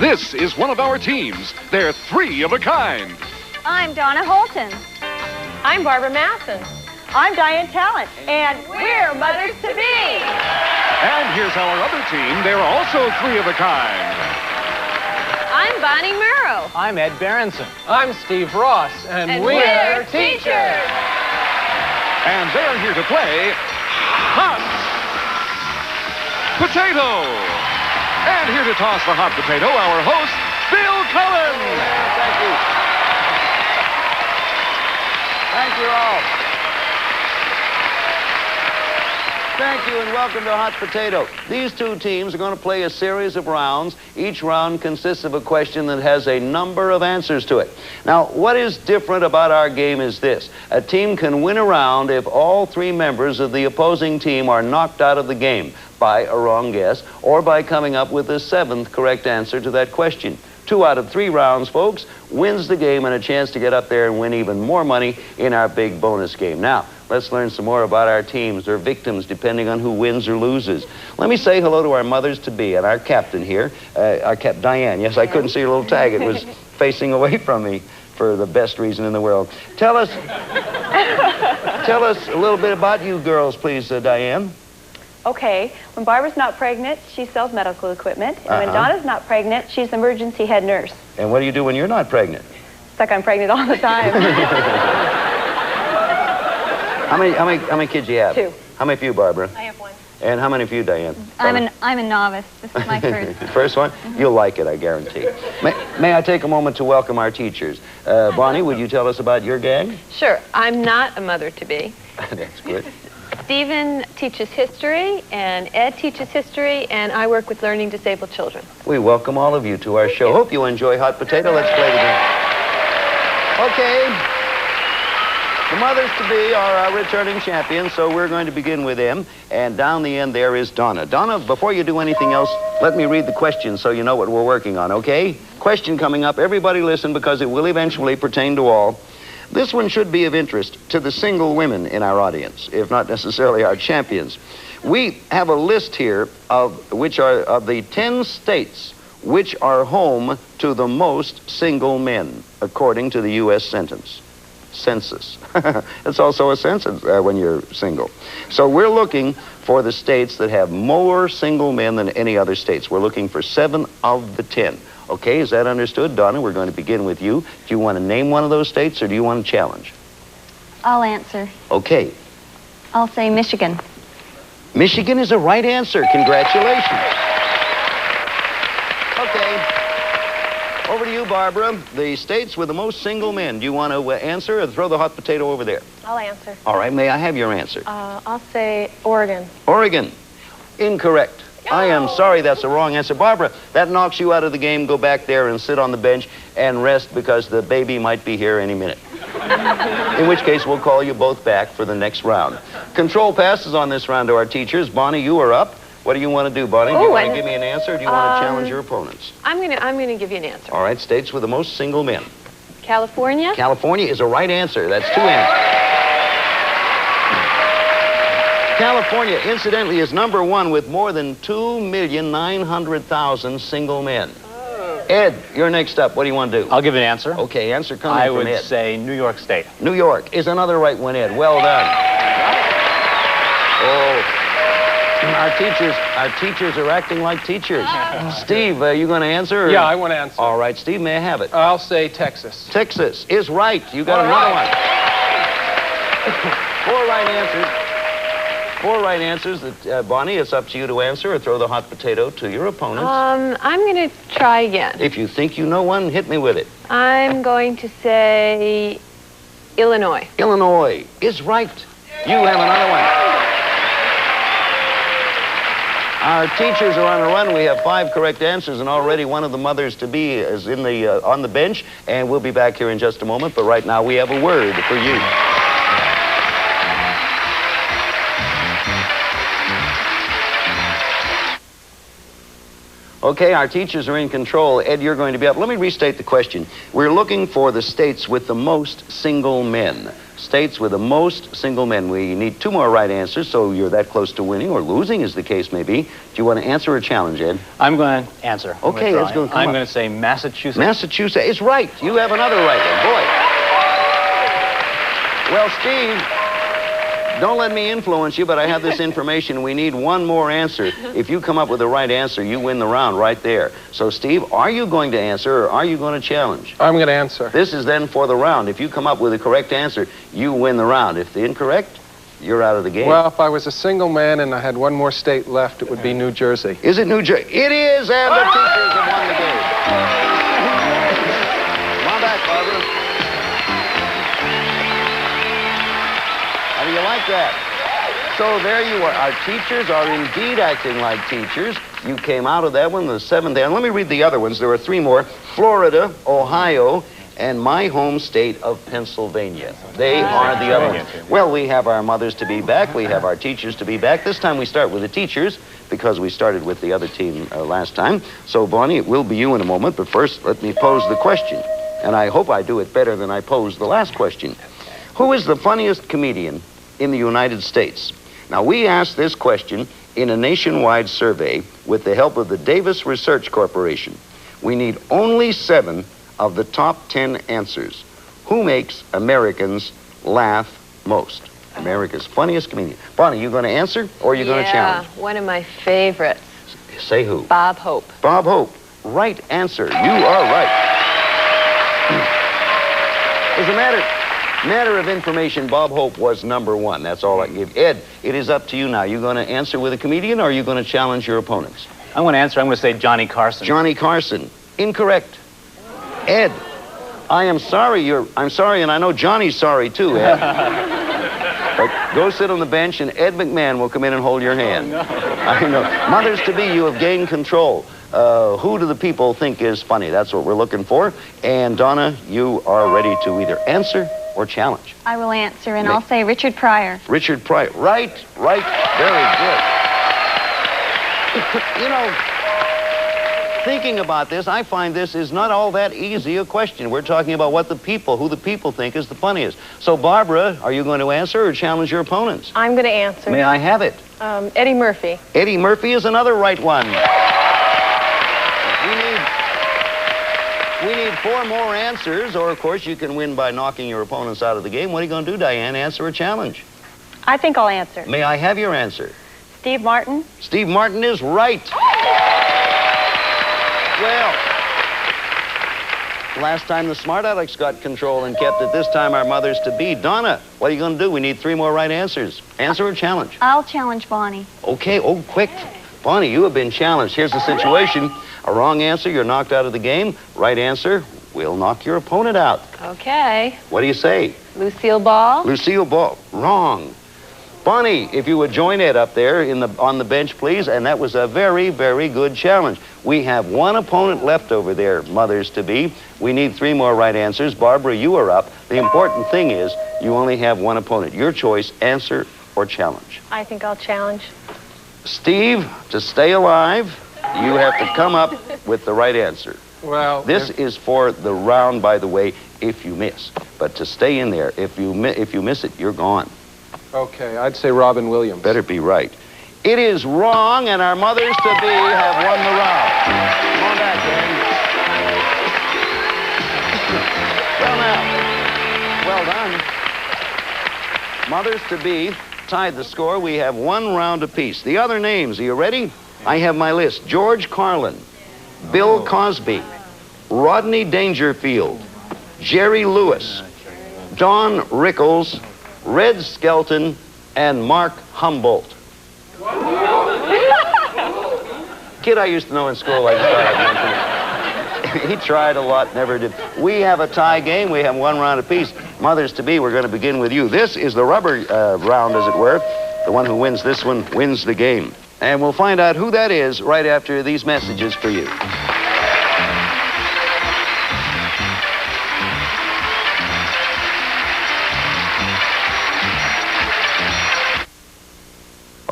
This is one of our teams. They're three of a kind. I'm Donna Holton. I'm Barbara Masson. I'm Diane Talent. And we're Mothers-to-Be. And here's our other team. They're also three of a kind. I'm Bonnie Murrow. I'm Ed Berenson. I'm Steve Ross. And we're teachers. And they're here to play Hot Potato. And here to toss the hot potato, our host, Bill Cullen. Thank you. Thank you all. Thank you and welcome to Hot Potato. These two teams are going to play a series of rounds. Each round consists of a question that has a number of answers to it. Now, what is different about our game is this. A team can win a round if all three members of the opposing team are knocked out of the game by a wrong guess or by coming up with the seventh correct answer to that question. 2 out of 3 rounds, folks, wins the game and a chance to get up there and win even more money in our big bonus game. Now, let's learn some more about our teams, their victims, depending on who wins or loses. Let me say hello to our mothers-to-be and our captain here, Diane. Yes, I couldn't see her little tag. It was facing away from me for the best reason in the world. Tell us a little bit about you girls, please, Diane. Okay, when Barbara's not pregnant, she sells medical equipment. And when Donna's not pregnant, she's the emergency head nurse. And what do you do when you're not pregnant? It's like I'm pregnant all the time. How many kids do you have? 2. How many for you, Barbara? I have 1. And how many for you, Diane? I'm a novice. This is my first. First one? You'll like it, I guarantee. May I take a moment to welcome our teachers? Bonnie, would you tell us about your gang? Sure. I'm not a mother-to-be. That's good. Stephen teaches history, and Ed teaches history, and I work with learning disabled children. We welcome all of you to our show. Hope you enjoy Hot Potato. Let's play the game. Okay. The mothers-to-be are our returning champions, so we're going to begin with them. And down the end there is Donna. Donna, before you do anything else, let me read the question so you know what we're working on, okay? Question coming up. Everybody listen because it will eventually pertain to all. This one should be of interest to the single women in our audience, if not necessarily our champions. We have a list here of the 10 states which are home to the most single men, according to the U.S. Census. It's also a census when you're single. So we're looking for the states that have more single men than any other states. We're looking for 7 of the 10. Okay, is that understood? Donna, we're going to begin with you. Do you want to name one of those states or do you want to challenge? I'll answer. Okay. I'll say Michigan. Michigan is a right answer. Congratulations. Okay. Over to you, Barbara. The states with the most single men. Do you want to answer or throw the hot potato over there? I'll answer. All right, may I have your answer? I'll say Oregon. Oregon. Incorrect. I am sorry, that's the wrong answer. Barbara, that knocks you out of the game. Go back there and sit on the bench and rest because the baby might be here any minute. In which case, we'll call you both back for the next round. Control passes on this round to our teachers. Bonnie, you are up. What do you want to do, Bonnie? Do you want to give me an answer or do you want to challenge your opponents? I'm gonna give you an answer. All right, states with the most single men. California. California is a right answer. That's 2 answers. California, incidentally, is #1 with more than 2,900,000 single men. Oh. Ed, you're next up. What do you want to do? I'll give an answer. Okay, answer coming from Ed. I would say New York State. New York is another right one, Ed. Well done. Oh, our teachers are acting like teachers. Steve, you going to answer? Or? Yeah, I want to answer. All right, Steve, may I have it? I'll say Texas. Texas is right. You got another one. 4 right answers. 4 right answers. Bonnie, it's up to you to answer or throw the hot potato to your opponents. I'm going to try again. If you think you know one, hit me with it. I'm going to say Illinois. Illinois is right. You have another one. Our teachers are on a run. We have 5 correct answers, and already one of the mothers-to-be is on the bench, and we'll be back here in just a moment. But right now, we have a word for you. Okay, our teachers are in control. Ed, you're going to be up. Let me restate the question. We're looking for the states with the most single men. States with the most single men. We need 2 more right answers, so you're that close to winning or losing, as the case may be. Do you want to answer or challenge, Ed? I'm going to answer. Okay, Ed's going to come I'm up. going to say Massachusetts. Massachusetts is right. You have another right one. Boy. Well, Steve, don't let me influence you, but I have this information. We need 1 more answer. If you come up with the right answer, you win the round right there. So, Steve, are you going to answer or are you going to challenge? I'm going to answer. This is then for the round. If you come up with the correct answer, you win the round. If the incorrect, you're out of the game. Well, if I was a single man and I had 1 more state left, it would be New Jersey. Is it New Jersey? It is, and the teachers have won the game. Come on back, Barbara. How do you like that? So there you are. Our teachers are indeed acting like teachers. You came out of that one, the 7th day. And let me read the other ones. There are 3 more. Florida, Ohio, and my home state of Pennsylvania. They are the other ones. Well, we have our mothers to be back. We have our teachers to be back. This time we start with the teachers because we started with the other team last time. So, Bonnie, it will be you in a moment. But first, let me pose the question. And I hope I do it better than I posed the last question. Who is the funniest comedian in the United States? Now, we asked this question in a nationwide survey with the help of the Davis Research Corporation. We need only 7 of the top 10 answers. Who makes Americans laugh most? America's funniest comedian. Bonnie, you going to answer or are you going to challenge? Yeah, one of my favorites. Say who? Bob Hope. Bob Hope. Right answer. You are right. As a matter of information, Bob Hope was #1. That's all I can give. Ed, it is up to you now. You going to answer with a comedian or are you going to challenge your opponents? I'm going to answer. I'm going to say Johnny Carson. Johnny Carson. Incorrect. Ed, I'm sorry, and I know Johnny's sorry too, Ed. But go sit on the bench and Ed McMahon will come in and hold your hand. Oh, no. I know. Mothers-to-be, you have gained control. Who do the people think is funny? That's what we're looking for. And Donna, you are ready to either answer or challenge. I will answer, and I'll say Richard Pryor. Richard Pryor. Right. Very good. You know, thinking about this, I find this is not all that easy a question. We're talking about who the people think is the funniest. So, Barbara, are you going to answer or challenge your opponents? I'm going to answer. May I have it? Eddie Murphy. Eddie Murphy is another right one. We need 4 more answers, or, of course, you can win by knocking your opponents out of the game. What are you going to do, Diane? Answer or challenge? I think I'll answer. May I have your answer? Steve Martin. Steve Martin is right. Well, last time the Smart Alex got control and kept it. This time our mothers-to-be. Donna, what are you going to do? We need 3 more right answers. Answer or challenge? I'll challenge Bonnie. Okay, oh, quick. Bonnie, you have been challenged. Here's the situation. A wrong answer, you're knocked out of the game. Right answer, we'll knock your opponent out. Okay. What do you say? Lucille Ball. Lucille Ball. Wrong. Bonnie, if you would join Ed up there on the bench, please. And that was a very, very good challenge. We have 1 opponent left over there, mothers-to-be. We need 3 more right answers. Barbara, you are up. The important thing is you only have 1 opponent. Your choice, answer or challenge. I think I'll challenge. Steve, to stay alive, you have to come up with the right answer. Well, This is for the round, by the way, if you miss. But to stay in there, if you miss it, you're gone. okay, I'd say Robin Williams. Better be right. It is wrong, and our mothers-to-be have won the round. Come on back, Dan. Well, now, well done. Mothers-to-be tied the score. We have 1 round apiece. The other names, are you ready? I have my list. George Carlin, Bill Cosby, Rodney Dangerfield, Jerry Lewis, Don Rickles, Red Skelton, and Mark Humboldt. Kid I used to know in school, I just thought I'd mention it. He tried a lot, never did. We have a tie game. We have 1 round apiece. Mothers-to-be, we're going to begin with you. This is the rubber round, as it were. The one who wins this one wins the game. And we'll find out who that is right after these messages for you.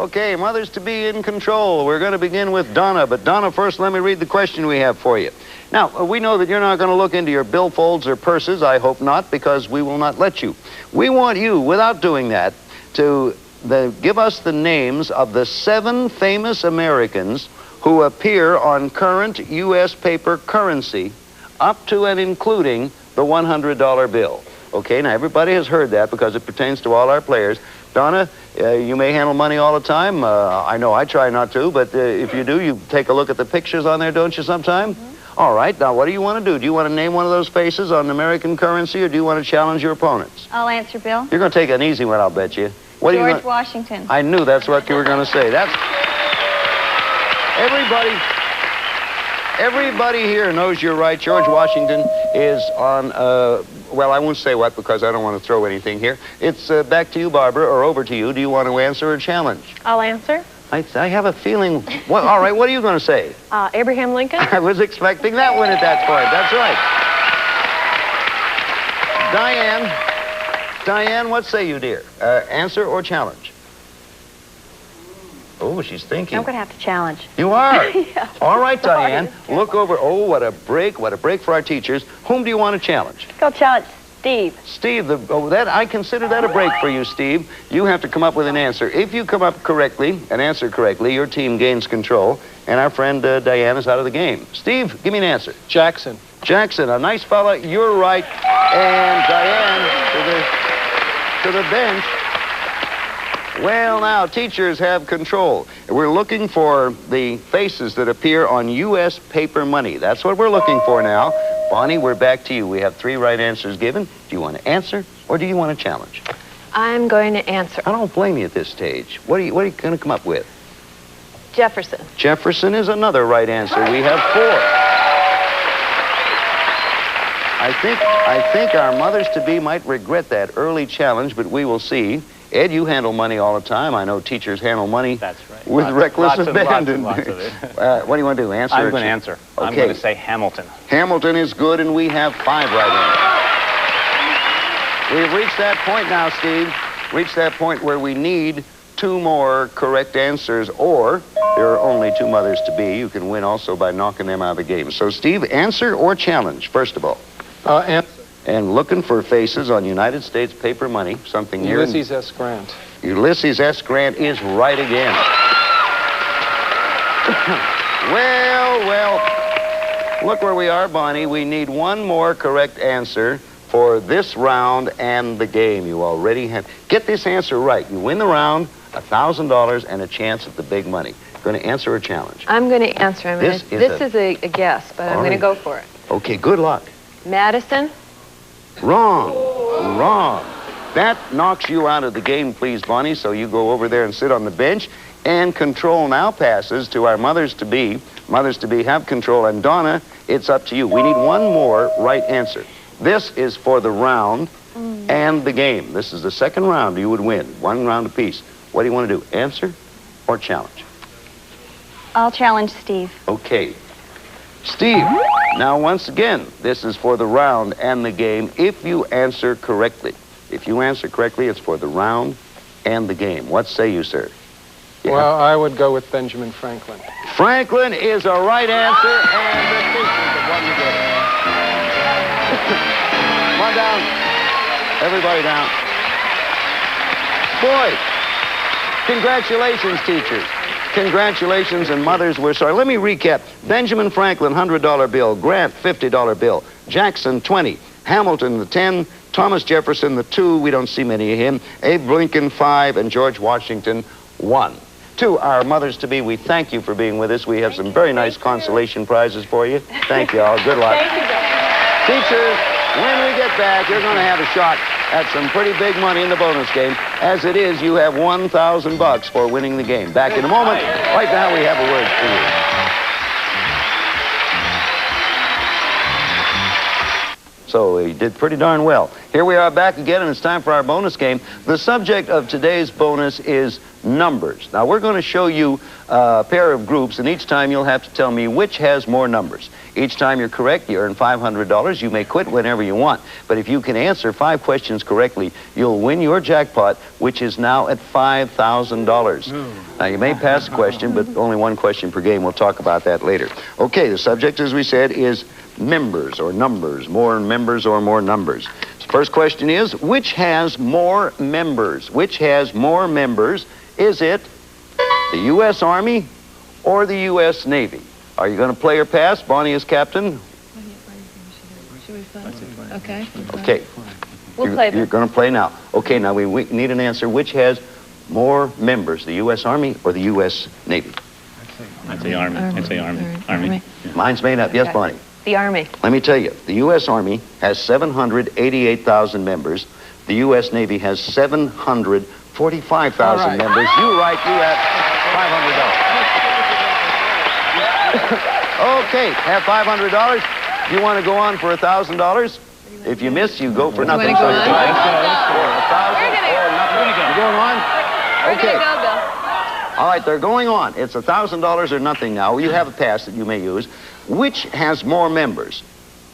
Okay, mothers-to-be in control. We're going to begin with Donna. But Donna, first, let me read the question we have for you. Now, we know that you're not going to look into your billfolds or purses. I hope not, because we will not let you. We want you, without doing that, to give us the names of the 7 famous Americans who appear on current U.S. paper currency up to and including the $100 bill. Okay, now everybody has heard that because it pertains to all our players. Donna, you may handle money all the time. I know I try not to, but if you do, you take a look at the pictures on there, don't you, sometime? Mm-hmm. All right, now what do you want to do? Do you want to name one of those faces on American currency, or do you want to challenge your opponents? I'll answer, Bill. You're going to take an easy one, I'll bet you. What George Washington. I knew that's what you were going to say. That's... Everybody here knows you're right. George Washington is on, well, I won't say what because I don't want to throw anything here. It's back to you, Barbara, or over to you. Do you want to answer or challenge? I'll answer. I have a feeling... Well, all right, what are you going to say? Abraham Lincoln. I was expecting that one at that point. That's right. Diane, what say you, dear? Answer or challenge? Oh, she's thinking. I'm going to have to challenge. You are? Yeah. All right, Diane. Look over. Oh, what a break for our teachers. Whom do you want to challenge? Go challenge Steve. Steve, I consider that a break for you, Steve. You have to come up with an answer. If you come up correctly and answer correctly, your team gains control, and our friend Diane is out of the game. Steve, give me an answer. Jackson. Jackson, a nice fella. You're right. And Diane to the bench. Well, now, teachers have control. We're looking for the faces that appear on U.S. paper money. That's what we're looking for now. Bonnie, we're back to you. We have 3 right answers given. Do you want to answer, or do you want to challenge? I'm going to answer. I don't blame you at this stage. What are you going to come up with? Jefferson. Jefferson is another right answer. We have 4. I think our mothers-to-be might regret that early challenge, but we will see. Ed, you handle money all the time. I know teachers handle money. That's right. With reckless abandon. Lots of it. What do you want to do? Answer? I'm going to answer. Okay. I'm going to say Hamilton. Hamilton is good, and we have 5 right answers. We've reached that point now, Steve. Reached that point where we need 2 more correct answers, or there are only 2 mothers-to-be. You can win also by knocking them out of the game. So, Steve, answer or challenge, first of all? Answer. And looking for faces on United States paper money, something near... Ulysses S. Grant. Ulysses S. Grant is right again. Well, look where we are, Bonnie. We need 1 more correct answer for this round and the game. You already have... Get this answer right. You win the round, $1,000, and a chance at the big money. Going to answer or challenge? I'm going to answer. This is a guess, but I'm going to go for it. Okay, good luck. Madison. Wrong. That knocks you out of the game, please, Bonnie, so you go over there and sit on the bench. And control now passes to our mothers-to-be. Mothers-to-be have control. And Donna, it's up to you. We need 1 more right answer. This is for the round and the game. This is the 2nd round. You would win. 1 round apiece. What do you want to do? Answer or challenge? I'll challenge Steve. Okay. Steve, now once again, this is for the round and the game if you answer correctly. If you answer correctly, it's for the round and the game. What say you, sir? Yeah. Well, I would go with Benjamin Franklin. Franklin is a right answer, and the teachers have won the game. Come on down. Everybody down. Boy, congratulations, teachers. Congratulations, and mothers, we're sorry. Let me recap. Benjamin Franklin, $100 bill. Grant, $50 bill. Jackson, 20. Hamilton, the 10. Thomas Jefferson, the 2. We don't see many of him. Abe Lincoln, 5. And George Washington, 1. To our mothers-to-be, we thank you for being with us. We have some very nice consolation prizes for you. Thank you all. Good luck. Thank you, guys. Teachers, when we get back, you're going to have a shot at some pretty big money in the bonus game. As it is, you have $1,000 for winning the game. Back in a moment. Right now, we have a word for you. So he did pretty darn well. Here we are back again, and it's time for our bonus game. The subject of today's bonus is numbers. Now, we're going to show you a pair of groups, and each time you'll have to tell me which has more numbers. Each time you're correct, you earn $500. You may quit whenever you want, but if you can answer 5 questions correctly, you'll win your jackpot, which is now at $5,000. Now, you may pass a question, but only 1 question per game. We'll talk about that later. Okay, the subject, as we said, is members or numbers, more members or more numbers. First question is, which has more members? Which has more members? Is it the U.S. Army or the U.S. Navy? Are you going to play or pass? Bonnie is captain. Okay. Okay. We'll play. You're going to play now. Okay, now we need an answer. Which has more members, the U.S. Army or the U.S. Navy? I'd say Army. I'd say Army. Mine's made up. Yes, Okay. Bonnie. The Army. Let me tell you, the U.S. Army has 788,000 members. The U.S. Navy has 745,000 members. You're right, you have $500. Okay, have $500. You want to go on for $1,000? If you miss, you go for nothing. You want to go on? For 1,000 or nothing. You going on? Okay. Go, Bill. All right, they're going on. It's $1,000 or nothing now. You have a pass that you may use. Which has more members,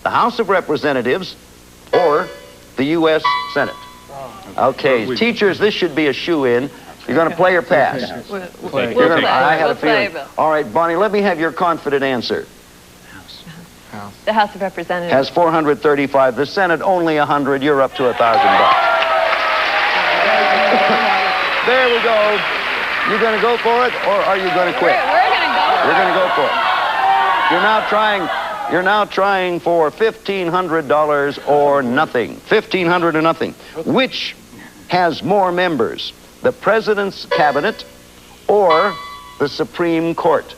the House of Representatives or the U.S. Senate? Okay, teachers, this should be a shoe-in. You're going to play or pass? We'll Play. play. I had a We'll play, feeling. Bill. All right, Bonnie, let me have your confident answer. The House of Representatives. Has 435. The Senate only 100. You're up to $1,000. There we go. You going to go for it, or are you going to quit? We're going to go. You're going to go for it. You're now trying for $1,500 or nothing. $1,500 or nothing. Which has more members, the President's Cabinet or the Supreme Court?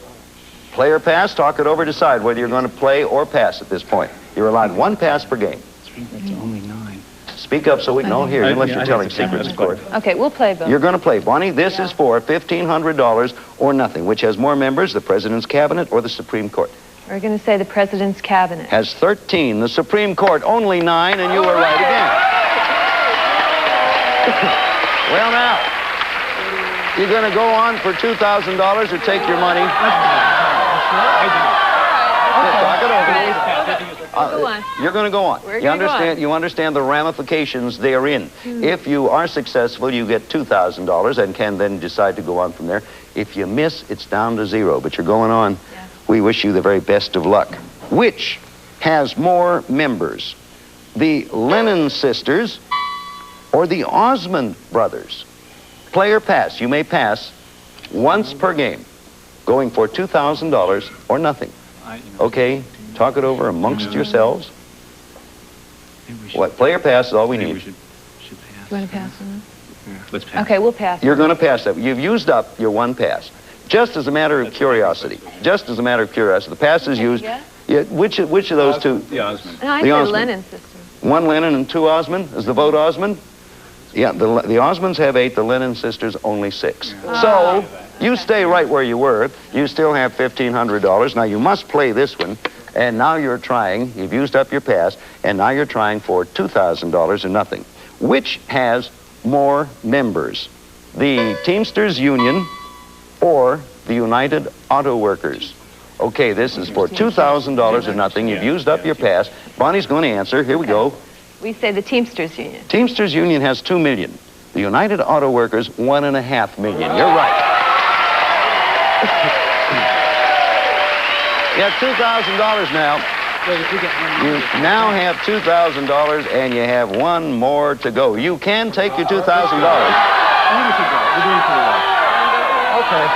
Play or pass, talk it over, decide whether you're going to play or pass at this point. You're allowed 1 pass per game. That's only 9. Speak up so we can all hear you, unless you're telling secrets, of course. Okay, we'll play, Bill. You're going to play. Bonnie, this is for $1,500 or nothing. Which has more members, the President's Cabinet or the Supreme Court? We're going to say the President's Cabinet. Has 13. The Supreme Court only 9, and you were right again. Well, now, you're going to go on for $2,000 or take your money? Talk it over. Go on. You're going to go on. We're gonna go on. You understand the ramifications therein. If you are successful, you get $2,000 and can then decide to go on from there. If you miss, it's down to 0, but you're going on. Yeah. We wish you the very best of luck. Which has more members, the Lennon sisters or the Osmond brothers? Play or pass. You may pass once per game, going for $2,000 or nothing. Okay, talk it over amongst yourselves. What, play or pass is all we need. Should You want to pass on Let's that? pass. Okay, we'll pass. You're going to pass that. You've used up your 1 pass. Just as a matter of curiosity. Just as a matter of curiosity. The pass is used. Yeah. Yeah, which of those two? The Osmond. No, I The said Osmond. Lennon sisters. 1 Lennon and 2 Osmond? Is the vote Osmond? Yeah, the Osmonds have 8, the Lennon sisters only 6. So, you stay right where you were. You still have $1,500. Now, you must play this one. And now you're trying, you've used up your pass, and now you're trying for $2,000 or nothing. Which has more members, the Teamsters Union or the United Auto Workers? Okay, this is for $2,000 or nothing. You've used up your pass. Bonnie's going to answer. Here we go. We say the Teamsters Union. Teamsters Union has 2 million. The United Auto Workers, 1.5 million. You're right. You have $2,000 now. You now have $2,000, and you have 1 more to go. You can take your $2,000. Okay.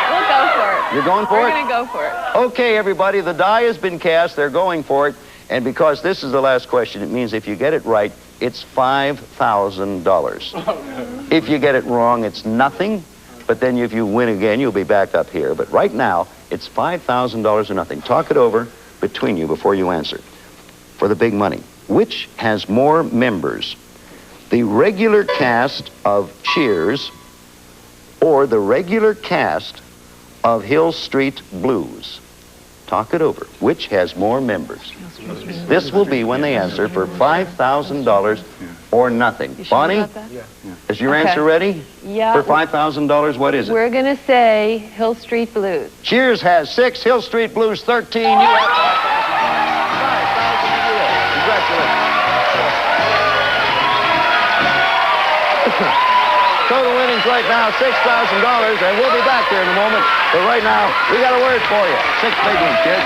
We'll go for it. You're going for We're it? going to go for it. Okay, everybody, the die has been cast. They're going for it. And because this is the last question, it means if you get it right, it's $5,000. If you get it wrong, it's nothing. But then if you win again, you'll be back up here. But right now, it's $5,000 or nothing. Talk it over between you before you answer. For the big money. Which has more members? The regular cast of Cheers or the regular cast of Hill Street Blues? talk it over. Which has more members? This will be when they answer for $5,000 or nothing. Bonnie, is your Okay. answer ready? Yeah. For $5,000, what is it? We're going to say Hill Street Blues. Cheers has 6, Hill Street Blues 13. You have 5,000 euro. Congratulations. Total winnings right now, $6,000, and we'll be back here in a moment. But right now, we got a word for you. 6 big ones, kids.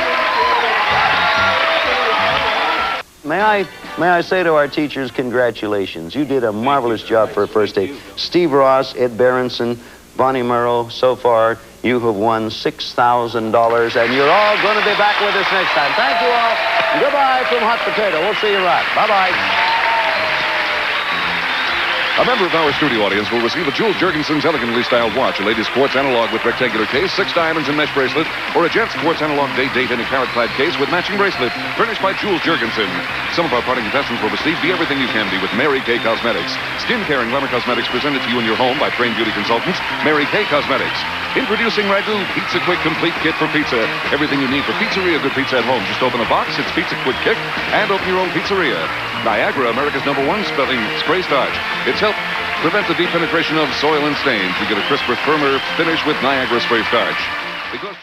May I say to our teachers, congratulations. You did a marvelous job for a first day. Steve Ross, Ed Berenson, Bonnie Murrow, so far, you have won $6,000, and you're all going to be back with us next time. Thank you all. Goodbye from Hot Potato. We'll see you right. Bye-bye. A member of our studio audience will receive a Jules Jurgensen's elegantly styled watch, a ladies' quartz analog with rectangular case, 6 diamonds and mesh bracelet, or a gents' quartz analog date in a carat-clad case with matching bracelet, furnished by Jules Jurgensen. Some of our parting contestants will receive Be Everything You Can Be with Mary Kay Cosmetics. Skin care and glamour cosmetics presented to you in your home by trained beauty consultants, Mary Kay Cosmetics. Introducing Ragu Pizza Quick Complete Kit for Pizza. Everything you need for pizzeria good pizza at home. Just open a box, it's Pizza Quick Kick, and open your own pizzeria. Niagara, America's #1 spelling spray starch. It's helped prevent the deep penetration of soil and stains. You get a crisper, firmer finish with Niagara spray starch. Because